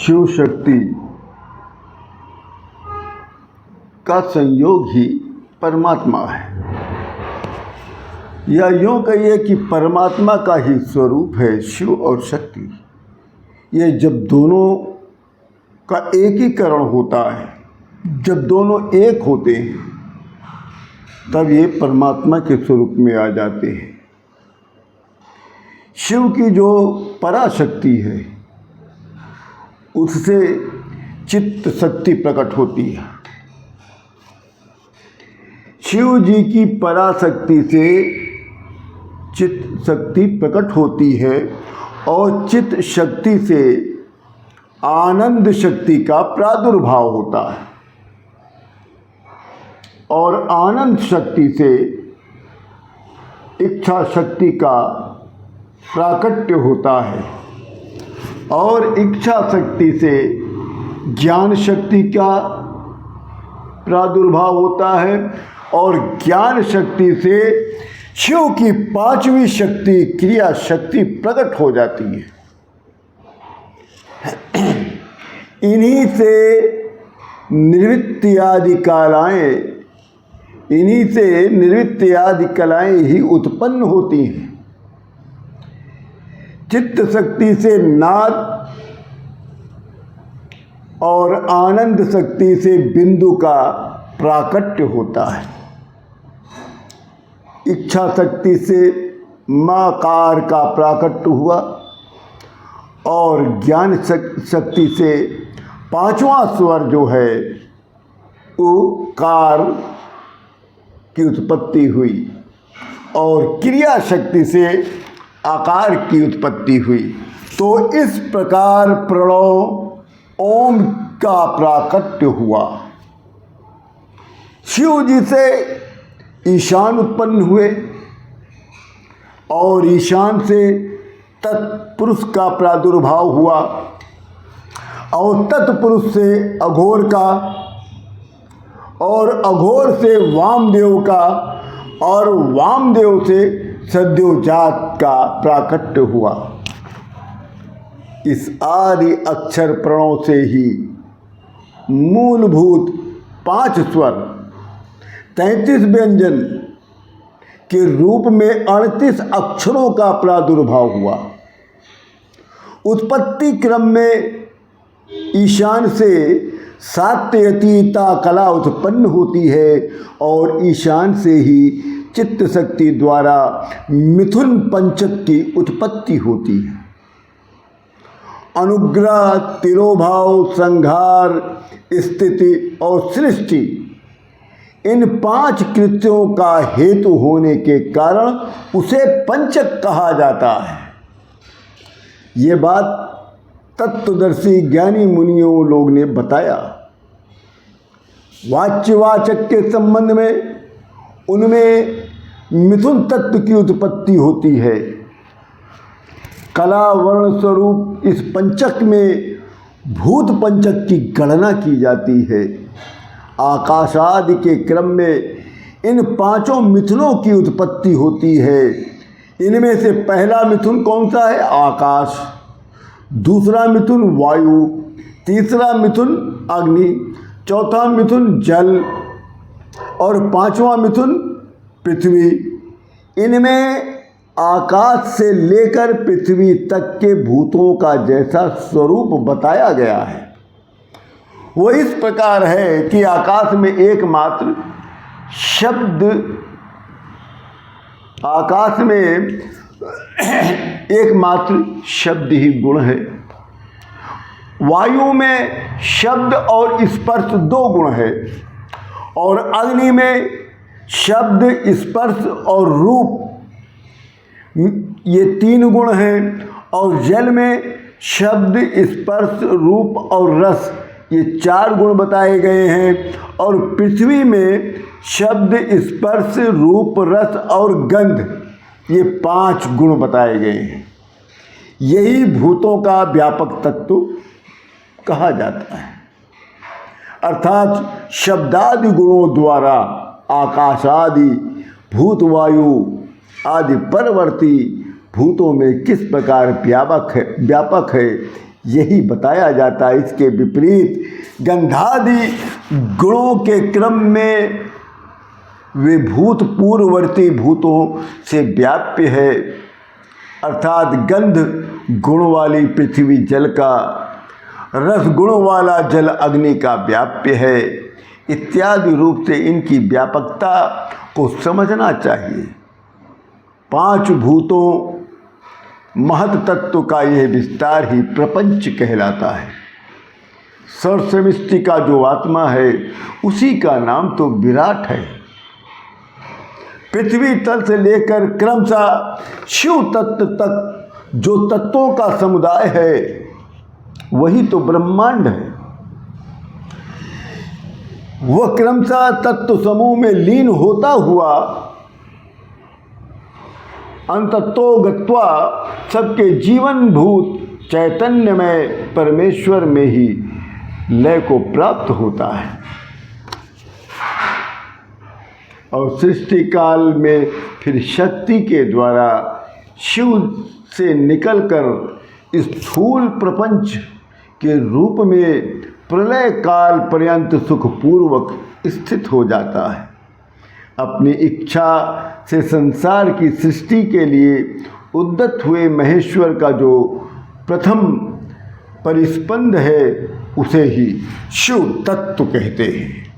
शिव शक्ति का संयोग ही परमात्मा है, या यूँ कहिए कि परमात्मा का ही स्वरूप है शिव और शक्ति। ये जब दोनों का एकीकरण होता है, जब दोनों एक होते हैं, तब ये परमात्मा के स्वरूप में आ जाते हैं। शिव की जो पराशक्ति है, उससे चित्त शक्ति प्रकट होती है। शिव जी की पराशक्ति से चित्त शक्ति प्रकट होती है और चित्त शक्ति से आनंद शक्ति का प्रादुर्भाव होता है और आनंद शक्ति से इच्छा शक्ति का प्राकट्य होता है और इच्छा शक्ति से ज्ञान शक्ति का प्रादुर्भाव होता है और ज्ञान शक्ति से शिव की पांचवी शक्ति क्रिया शक्ति प्रकट हो जाती है। इन्हीं से निवृत्ति आदि कलाएं ही उत्पन्न होती हैं। चित्त शक्ति से नाद और आनंद शक्ति से बिंदु का प्राकट्य होता है। इच्छा शक्ति से माकार का प्राकट्य हुआ और ज्ञान शक्ति से पांचवा स्वर जो है उकार की उत्पत्ति हुई और क्रिया शक्ति से आकार की उत्पत्ति हुई। तो इस प्रकार प्रणव ओम का प्राकट्य हुआ। शिव जी से ईशान उत्पन्न हुए और ईशान से तत्पुरुष का प्रादुर्भाव हुआ और तत्पुरुष से अघोर का और अघोर से वामदेव का और वामदेव से सद्योजात का प्राकट्य हुआ। इस आदि अक्षर प्रणव से ही मूलभूत 5 स्वर 33 व्यंजन के रूप में 38 अक्षरों का प्रादुर्भाव हुआ। उत्पत्ति क्रम में ईशान से सात्यतीता कला उत्पन्न होती है और ईशान से ही चित्त शक्ति द्वारा मिथुन पंचक की उत्पत्ति होती है। अनुग्रह, तिरोभाव, संहार, स्थिति और सृष्टि इन 5 कृत्यों का हेतु होने के कारण उसे पंचक कहा जाता है। ये बात तत्वदर्शी ज्ञानी मुनियों लोग ने बताया। वाच्यवाचक के संबंध में उनमें मिथुन तत्व की उत्पत्ति होती है। कला वर्ण स्वरूप इस पंचक में भूत पंचक की गणना की जाती है। आकाशादि के क्रम में इन 5 मिथुनों की उत्पत्ति होती है। इनमें से पहला मिथुन कौन सा है? आकाश। दूसरा मिथुन वायु, तीसरा मिथुन अग्नि, चौथा मिथुन जल और 5वां मिथुन पृथ्वी। इनमें आकाश से लेकर पृथ्वी तक के भूतों का जैसा स्वरूप बताया गया है वो इस प्रकार है कि आकाश में एकमात्र शब्द ही गुण है। वायु में शब्द और स्पर्श 2 गुण है और अग्नि में शब्द, स्पर्श और रूप ये 3 गुण हैं और जल में शब्द, स्पर्श, रूप और रस ये 4 गुण बताए गए हैं और पृथ्वी में शब्द, स्पर्श, रूप, रस और गंध ये 5 गुण बताए गए हैं। यही भूतों का व्यापक तत्व कहा जाता है। अर्थात शब्दादि गुणों द्वारा आकाशादि भूत, वायु आदि परवर्ती भूतों में किस प्रकार व्यापक है यही बताया जाता है। इसके विपरीत गंधादि गुणों के क्रम में वे भूत पूर्ववर्ती भूतों से व्याप्य है, अर्थात गंध गुण वाली पृथ्वी जल का, रस गुण वाला जल अग्नि का व्याप्य है इत्यादि रूप से इनकी व्यापकता को समझना चाहिए। 5 भूतों महत तत्व का यह विस्तार ही प्रपंच कहलाता है। सर्वसमिष्टि का जो आत्मा है उसी का नाम तो विराट है। पृथ्वी तल से लेकर क्रमशः शिव तत्व तक जो तत्वों का समुदाय है वही तो ब्रह्मांड है। वह क्रमशः तत्व समूह में लीन होता हुआ अंततो गत्वा सबके जीवनभूत चैतन्य में परमेश्वर में ही लय को प्राप्त होता है और सृष्टि काल में फिर शक्ति के द्वारा शिव से निकलकर स्थूल प्रपंच के रूप में प्रलय काल पर्यंत सुखपूर्वक स्थित हो जाता है। अपनी इच्छा से संसार की सृष्टि के लिए उद्यत हुए महेश्वर का जो प्रथम परिस्पंद है उसे ही शिव तत्व कहते हैं।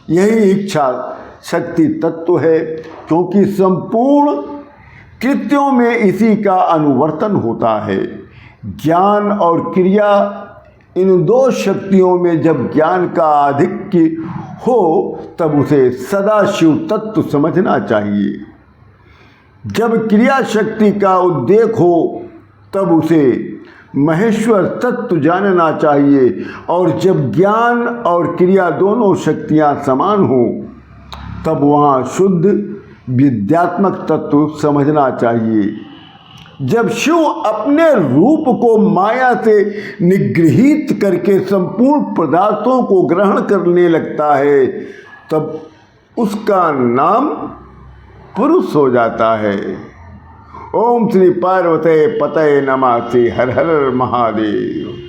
यही इच्छा शक्ति तत्व है, क्योंकि संपूर्ण कृत्यों में इसी का अनुवर्तन होता है। ज्ञान और क्रिया इन 2 शक्तियों में जब ज्ञान का आधिक्य हो तब उसे सदा शिव तत्व समझना चाहिए। जब क्रिया शक्ति का उद्रेक हो तब उसे महेश्वर तत्व जानना चाहिए और जब ज्ञान और क्रिया दोनों शक्तियां समान हो तब वहाँ शुद्ध विद्यात्मक तत्व समझना चाहिए। जब शिव अपने रूप को माया से निगृहीत करके संपूर्ण पदार्थों को ग्रहण करने लगता है तब उसका नाम पुरुष हो जाता है। ओम श्री पार्वती पतये नमः। हर हर महादेव।